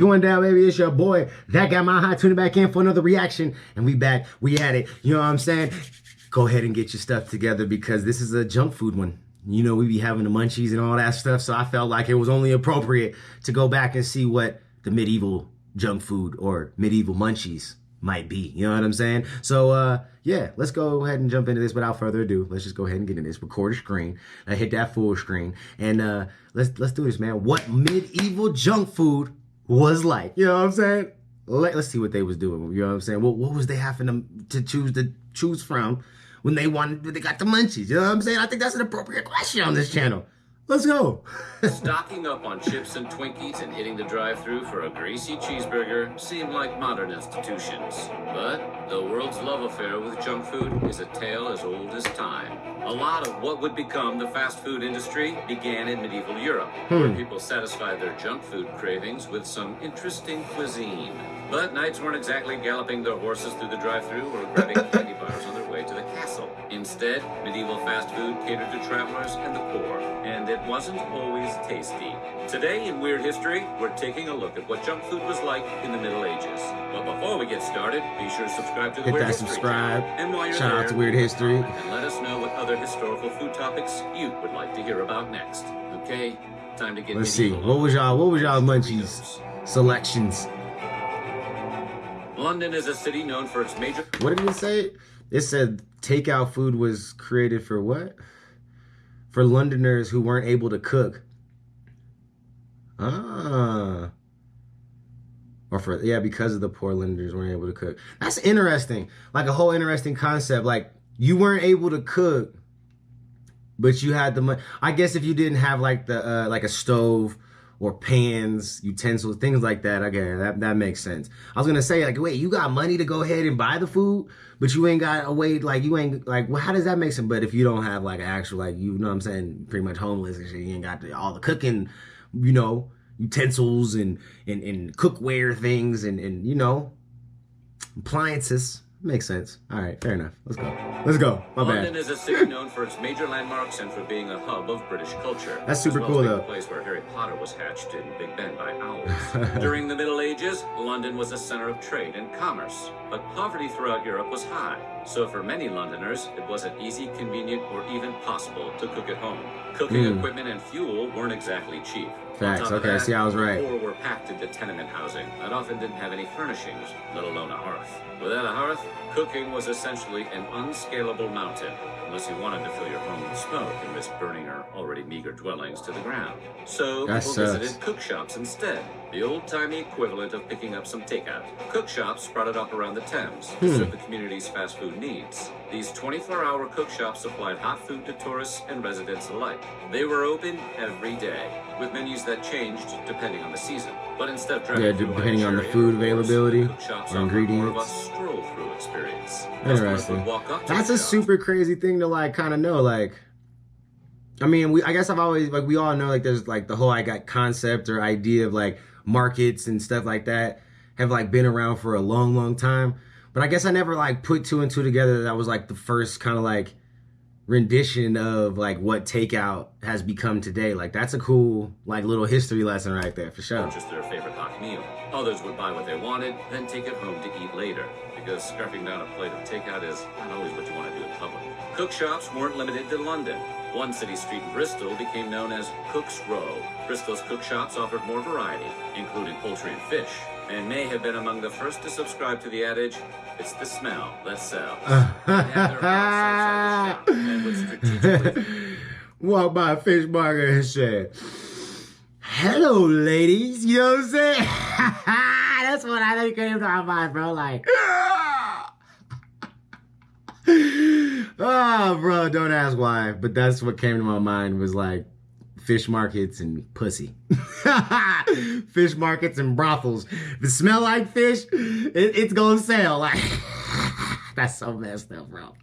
going down, baby? It's your boy, That Guy Mile High, tuning back in for another reaction. And we back, we at it. You know what I'm saying? Go ahead and get your stuff together because this is a junk food one. You know, we be having the munchies and all that stuff, so I felt like it was only appropriate to go back and see what the medieval junk food or medieval munchies might be. You know what I'm saying? So, yeah, let's go ahead and jump into this without further ado. Let's just go ahead and get in this. Record a screen. Hit that full screen. And let's do this, man. What medieval junk food was like. You know what I'm saying? Let's see what they was doing. You know what I'm saying? What was they having to choose from when they got the munchies? You know what I'm saying? I think that's an appropriate question on this channel. Let's go. Stocking up on chips and Twinkies and hitting the drive-thru for a greasy cheeseburger seem like modern institutions. But the world's love affair with junk food is a tale as old as time. A lot of what would become the fast food industry began in medieval Europe, where people satisfied their junk food cravings with some interesting cuisine. But knights weren't exactly galloping their horses through the drive-thru or grabbing candy bars on their way to the castle. Instead, medieval fast food catered to travelers and the poor, and it wasn't always tasty. Today in Weird History, we're taking a look at what junk food was like in the Middle Ages. But before we get started, be sure to subscribe to the Hit Weird that History subscribe. channel. And while you're Shout there, out to Weird History. and let us know what other historical food topics you would like to hear about next. Okay, time to get Let's see. medieval. What was y'all munchies selections? London is a city known for its major... What did it say? It said takeout food was created for what? For Londoners who weren't able to cook. Or because of the poor Londoners weren't able to cook. That's interesting. Like a whole interesting concept. Like you weren't able to cook, but you had the money. I guess if you didn't have like the like a stove or pans, utensils, things like that. Okay, that makes sense. I was gonna say, like, wait, you got money to go ahead and buy the food, but you ain't got a way, like, you ain't, like, well, how does that make sense? But if you don't have, like, actual, like, you know what I'm saying, pretty much homeless and shit, you ain't got all the cooking, you know, utensils and cookware things and you know, appliances. Makes sense. All right, fair enough. Let's go. Let's go. My bad. London is a city known for its major landmarks and for being a hub of British culture. That's super as well cool, as being though. the place where Harry Potter was hatched in Big Ben by owls. During the Middle Ages, London was a center of trade and commerce, but poverty throughout Europe was high. So for many Londoners, it wasn't easy, convenient, or even possible to cook at home. Cooking equipment and fuel weren't exactly cheap. Facts. Okay, see, I was right. The poor were packed into tenement housing that often didn't have any furnishings, let alone a hearth. Without a hearth, cooking was essentially an unscalable mountain, unless you wanted to fill your home with smoke and risk burning your already meager dwellings to the ground. So people visited cook shops instead, the old-timey equivalent of picking up some takeout. Cook shops sprouted up around the Thames to serve the community's fast food needs. These 24-hour cook shops supplied hot food to tourists and residents alike. They were open every day, with menus that changed depending on the season. But instead of driving through depending on the chariot, food availability cook shops or offered more of a ingredients. stroll-through experience. Interesting. Would walk up to That's the a shop. super crazy thing to like kind of know. Like, I mean, I guess I've always, like, we all know, like, there's like the whole concept or idea of like markets and stuff like that have like been around for a long time. But I guess I never like put two and two together. That was like the first kind of like rendition of like what takeout has become today. Like that's a cool like little history lesson right there for sure. Just their favorite hot meal. Others would buy what they wanted, then take it home to eat later, because scarfing down a plate of takeout is not always what you want to do in public. Cook shops weren't limited to London. One city street in Bristol became known as Cook's Row. Bristol's cook shops offered more variety, including poultry and fish, and may have been among the first to subscribe to the adage, "It's the smell that sells." They had their house outside the shop and would strategically Walked by a fish market and said, "Hello, ladies." You know what I'm saying? That's what I think came to my mind, bro. Like, oh, bro, don't ask why. But that's what came to my mind was like fish markets and pussy. Fish markets and brothels. If it smell like fish, it's gonna sell. Like, that's so messed up, bro.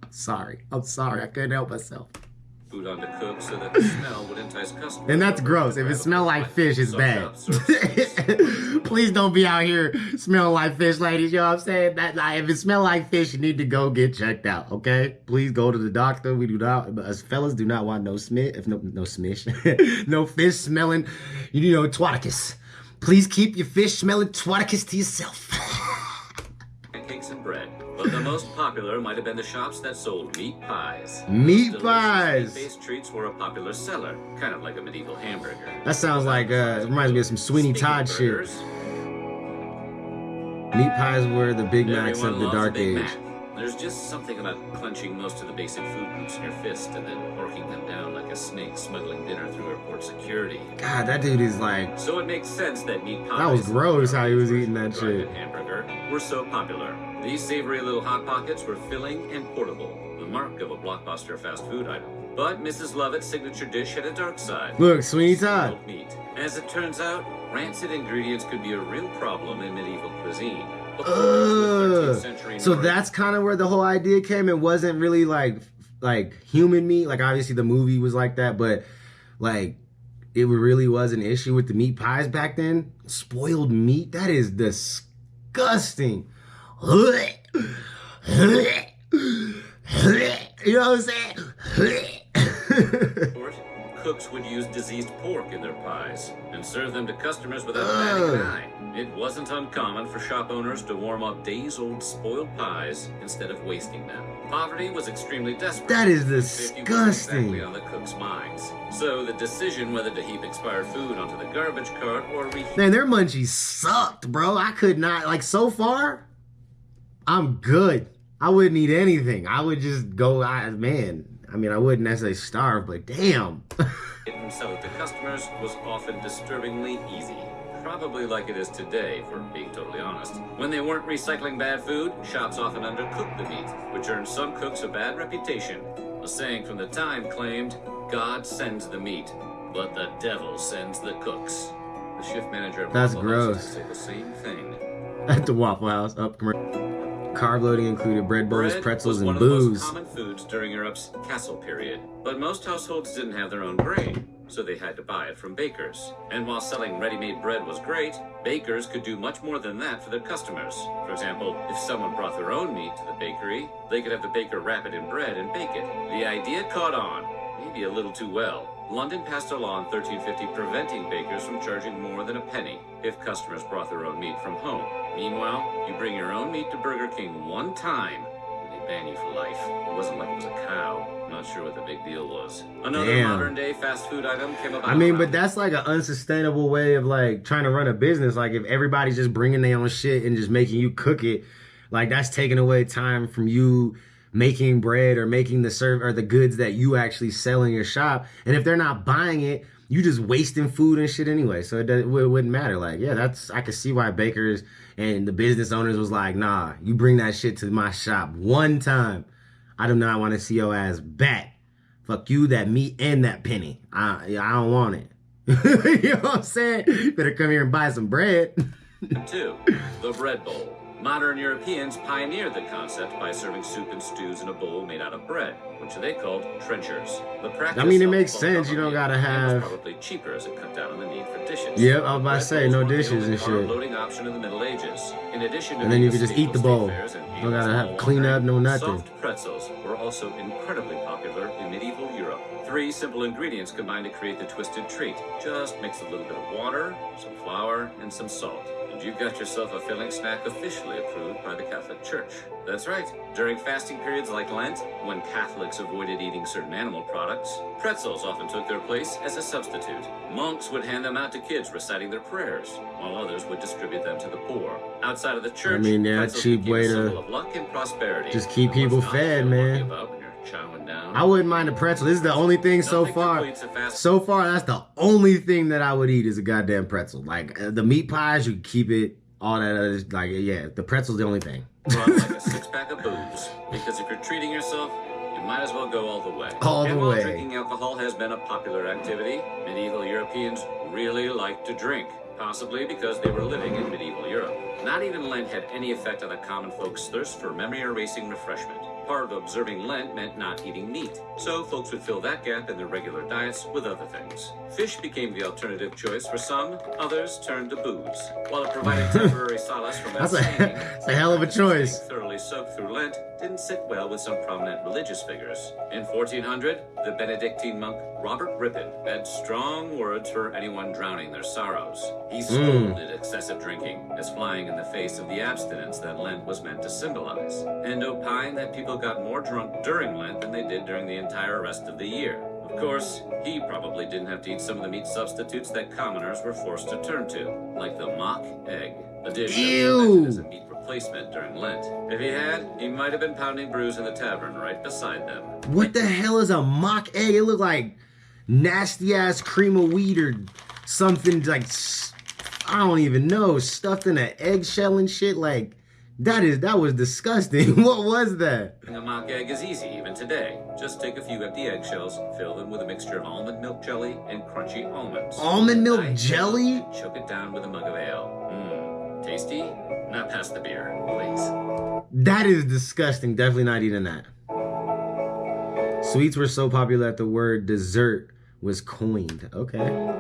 Sorry. I'm sorry. I couldn't help myself. food on to cook so that the smell would entice customers. And that's gross. If it smells like fish, it's bad. Please don't be out here smelling like fish, ladies. You know what I'm saying? That, like, if it smells like fish, you need to go get checked out, okay? Please go to the doctor. We do not, us fellas do not want no smish, no smish, no fish smelling, you know, twaticus. Please keep your fish smelling twaticus to yourself. Pancakes and bread. But the most popular might have been the shops that sold meat pies. Meat Delicious pies. meat-based treats were a popular seller, kind of like a medieval hamburger. That sounds like, it reminds me of some Sweeney Todd shit. Meat pies were the Big Macs of the Dark Age. There's just something about clenching most of the basic food groups in your fist and then working them down like a snake smuggling dinner through airport security. God, that dude is like... So it makes sense that meat pies... That was gross how he was eating that shit. ...hamburger were so popular. These savory little Hot Pockets were filling and portable, the mark of a blockbuster fast food item. But Mrs. Lovett's signature dish had a dark side. Look, Sweeney Todd. Meat. As it turns out, rancid ingredients could be a real problem in medieval cuisine. So that's kind of where the whole idea came. It wasn't really like human meat. Like obviously the movie was like that, but like it really was an issue with the meat pies back then. Spoiled meat, that is disgusting. You know what I'm saying? Cooks would use diseased pork in their pies and serve them to customers without batting an eye. It wasn't uncommon for shop owners to warm up days-old spoiled pies instead of wasting them. Poverty was extremely desperate. That is disgusting. Exactly on the cooks' minds. So the decision whether to heap expired food onto the garbage cart or Man, their munchies sucked, bro. I could not, like, so far, I'm good. I wouldn't eat anything. I would just go, I wouldn't necessarily starve, but damn. And sell it to customers was often disturbingly easy. Probably like it is today, for being totally honest. When they weren't recycling bad food, shops often undercooked the meat, which earned some cooks a bad reputation. A saying from the time claimed, God sends the meat, but the devil sends the cooks. The shift manager at That's Waffle gross. House said the same thing. At the Waffle House, carb loading included bread bowls, pretzels, and booze. One of the booze. most common foods during Europe's castle period, but most households didn't have their own grain, so they had to buy it from bakers. And while selling ready-made bread was great, bakers could do much more than that for their customers. For example, if someone brought their own meat to the bakery, they could have the baker wrap it in bread and bake it. The idea caught on, maybe a little too well. London passed a law in 1350 preventing bakers from charging more than a penny if customers brought their own meat from home. Meanwhile, you bring your own meat to Burger King one time, and they ban you for life. It wasn't like it was a cow. Not sure what the big deal was. Another modern-day fast food item came about. I mean, but that's like an unsustainable way of like trying to run a business. Like if everybody's just bringing their own shit and just making you cook it, like that's taking away time from you making bread or making the goods that you actually sell in your shop. And if they're not buying it, you just wasting food and shit anyway. So it wouldn't matter. Like, yeah, I could see why bakers and the business owners was like, nah, you bring that shit to my shop one time, I do not want to see your ass back. Fuck you, that meat and that penny. I don't want it. You know what I'm saying? Better come here and buy some bread. 2. The bread bowl. Modern Europeans pioneered the concept by serving soup and stews in a bowl made out of bread, which they called trenchers. The practice, I mean, it makes sense. You don't gotta have. Was probably cheaper as it cut down on the need for dishes. Yep, I was about to say no dishes and shit. Loading option in the Middle Ages. In addition to and then you could just eat the bowl. You don't gotta have clean up, no nothing. Soft pretzels were also incredibly popular in medieval Europe. 3 simple ingredients combined to create the twisted treat. Just mix a little bit of water, some flour, and some salt. And you've got yourself a filling snack officially approved by the Catholic Church. That's right. During fasting periods like Lent, when Catholics avoided eating certain animal products, pretzels often took their place as a substitute. Monks would hand them out to kids reciting their prayers, while others would distribute them to the poor. Outside of the church, I mean, yeah, cheap way to of luck and prosperity. Just keep people fed, man. I wouldn't mind a pretzel. This is the only thing so far. So far, that's the only thing that I would eat is a goddamn pretzel. Like the meat pies, you keep it. All that other, like, yeah, the pretzel's the only thing. Like a 6-pack of booze. Because if you're treating yourself, you might as well go all the way. All the way. While drinking alcohol has been a popular activity, medieval Europeans really liked to drink. Possibly because they were living in medieval Europe. Not even Lent had any effect on the common folks' thirst for memory-erasing refreshment. Part of observing Lent meant not eating meat, so folks would fill that gap in their regular diets with other things. Fish became the alternative choice for some, others turned to booze. While it provided temporary solace from abstaining, that's a hell of a choice. thoroughly soaked through Lent didn't sit well with some prominent religious figures. In 1400, the Benedictine monk Robert Ripon had strong words for anyone drowning their sorrows. He scolded excessive drinking as flying in the face of the abstinence that Lent was meant to symbolize, and opined that people got more drunk during Lent than they did during the entire rest of the year. Of course, he probably didn't have to eat some of the meat substitutes that commoners were forced to turn to, like the mock egg, a dish invented as a meat replacement during Lent. If he had, he might have been pounding brews in the tavern right beside them. What the hell is a mock egg? It looked like nasty ass cream of wheat or something, like, I don't even know, stuffed in an eggshell and shit. Like, that was disgusting. What was that? A mock egg is easy even today. Just take a few empty eggshells, fill them with a mixture of almond milk jelly and crunchy almonds. Almond milk jelly? And choke it down with a mug of ale. Tasty? Not past the beer, please. That is disgusting. Definitely not eating that. Sweets were so popular that the word dessert was coined. Okay.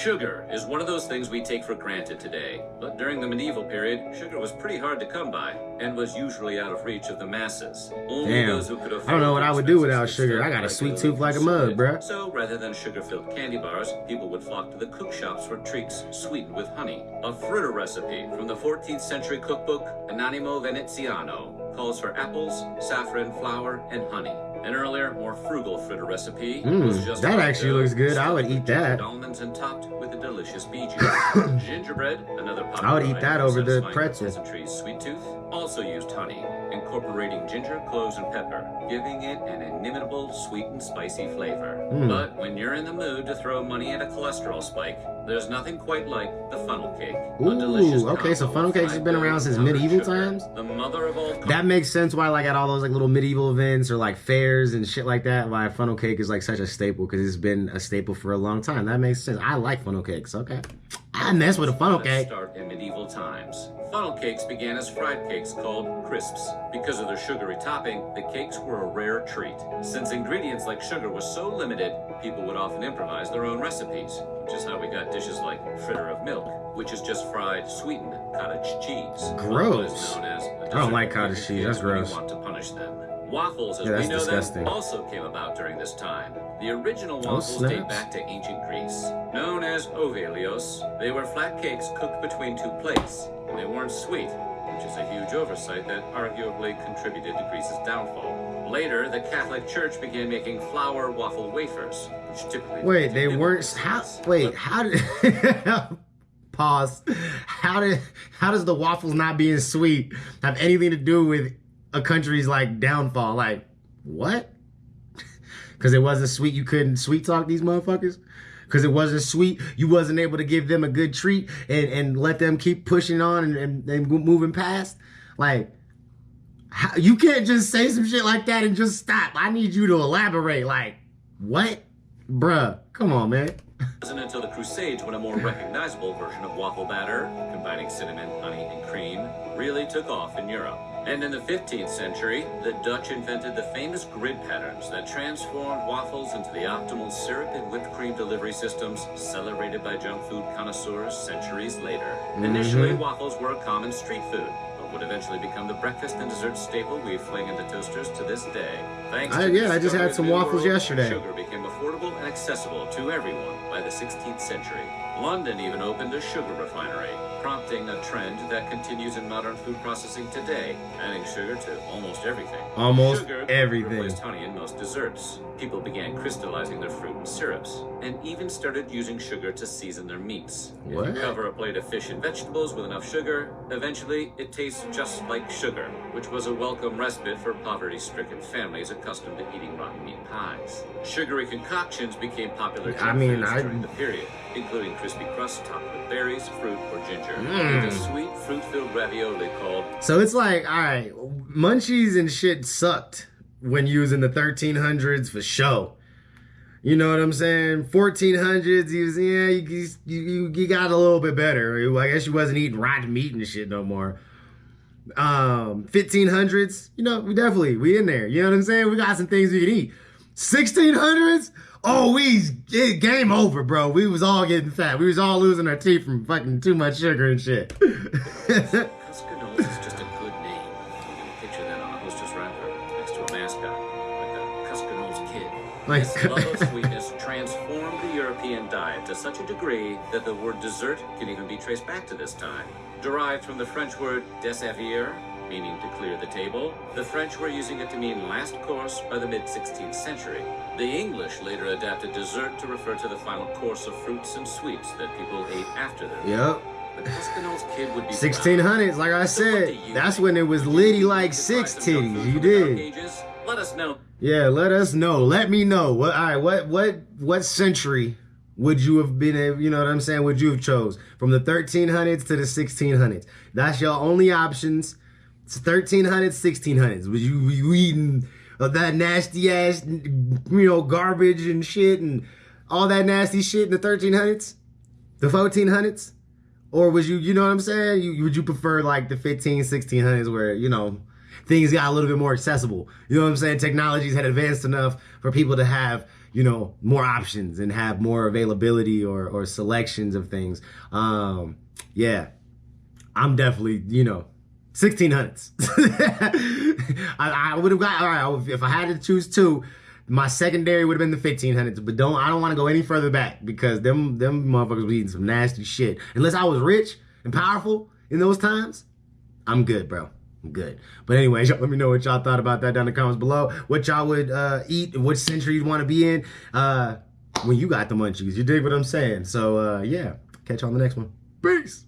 Sugar is one of those things we take for granted today, but during the medieval period, sugar was pretty hard to come by and was usually out of reach of the masses. Only those who could afford I don't know what I would do without sugar. I got a regularly sweet tooth like a mug, bruh. So rather than sugar-filled candy bars, people would flock to the cook shops for treats sweetened with honey. A fritter recipe from the 14th century cookbook Anonimo Veneziano calls for apples, saffron, flour, and honey. An earlier, more frugal fritter recipe was just that actually looks good. I would eat that. Almonds and topped with a delicious bee juice. Gingerbread, another popular I would eat that over the pretzel. Peasantry's sweet tooth, also used honey, incorporating ginger, cloves, and pepper, giving it an inimitable sweet and spicy flavor. But when you're in the mood to throw money at a cholesterol spike, there's nothing quite like the funnel cake. Ooh, okay, so funnel cakes has been around since medieval times? The mother of all that makes sense why, like, at all those, like, little medieval events or, like, fairs and shit like that, why funnel cake is, like, such a staple, because it's been a staple for a long time. That makes sense. I like funnel cakes, okay. I mess with a funnel cake. Start in medieval times. Funnel cakes began as fried cakes called crisps. Because of their sugary topping, the cakes were a rare treat. Since ingredients like sugar was so limited, people would often improvise their own recipes, which is how we got dishes like fritter of milk, which is just fried, sweetened cottage cheese. Gross. Known as I don't like cottage cheese. That's gross. Want to punish them. Waffles, as we know disgusting. them, also came about during this time. The original waffles date back to ancient Greece. Known as ovelios, they were flat cakes cooked between two plates. They weren't sweet, which is a huge oversight that arguably contributed to Greece's downfall. Later, the Catholic Church began making flour waffle wafers, which typically... Wait, they weren't... How did... Pause. How does the waffles not being sweet have anything to do with a country's, like, downfall? Like, what? Because it wasn't sweet, you couldn't sweet talk these motherfuckers? Because it wasn't sweet, you wasn't able to give them a good treat and let them keep pushing on and moving past? Like, you can't just say some shit like that and just stop. I need you to elaborate. Like, what? Bruh, come on, man. It wasn't until the Crusades when a more recognizable version of waffle batter, combining cinnamon, honey, and cream, really took off in Europe. And in the 15th century, the Dutch invented the famous grid patterns that transformed waffles into the optimal syrup and whipped cream delivery systems celebrated by junk food connoisseurs centuries later. Initially, waffles were a common street food, but would eventually become the breakfast and dessert staple we fling into toasters to this day. Thanks to I just had some waffles yesterday. Sugar became affordable and accessible to everyone by the 16th century. London even opened a sugar refinery, prompting a trend that continues in modern food processing today, adding sugar to almost everything. Sugar replaced honey in most desserts. People began crystallizing their fruit in syrups, and even started using sugar to season their meats. What? If you cover a plate of fish and vegetables with enough sugar, eventually it tastes just like sugar, which was a welcome respite for poverty-stricken families accustomed to eating rotten meat pies. Sugary concoctions became popular during the period, including crispy crust topped with berries, fruit, or ginger, and a sweet fruit-filled ravioli called... So it's like, all right, Munchies and shit sucked when you was in the 1300s for show. You know what I'm saying? 1400s, you got a little bit better. I guess you wasn't eating rotten meat and shit no more. 1500s, you know, we in there. You know what I'm saying? We got some things we can eat. 1600s, oh, game over, bro. We was all getting fat. We was all losing our teeth from fucking too much sugar and shit. Cuscanose is just a good name. You can picture that on a Hostess wrapper next to a mascot, like a Cuscanose kid. This love of sweetness transformed the European diet to such a degree that the word dessert can even be traced back to this time. Derived from the French word desservir, meaning to clear the table, the French were using it to mean last course by the mid-16th century. The English later adapted dessert to refer to the final course of fruits and sweets that people ate after their meal. Yep. The Cuscanose kid would be 1600s, like I said, that's when it was litty like six titties. You did. Let us know. Yeah, let us know. Let me know. What century would you have been, you know what I'm saying, would you have chose? From the 1300s to the 1600s. That's your only options. It's 1300s, 1600s. Was you eating that nasty ass, you know, garbage and shit and all that nasty shit in the 1300s? The 1400s? Or was you know what I'm saying? Would you prefer like the 1600s where, you know, things got a little bit more accessible? You know what I'm saying? Technologies had advanced enough for people to have, you know, more options and have more availability or selections of things. Yeah, I'm definitely, you know, 1600s. I would have got, all right, if I had to choose two, my secondary would have been the 1500s, but I don't want to go any further back because them motherfuckers were eating some nasty shit. Unless I was rich and powerful in those times, I'm good, bro. I'm good. But anyways, y'all let me know what y'all thought about that down in the comments below. What y'all would eat and what century you'd want to be in when you got the munchies. You dig what I'm saying? So, yeah. Catch you on the next one. Peace.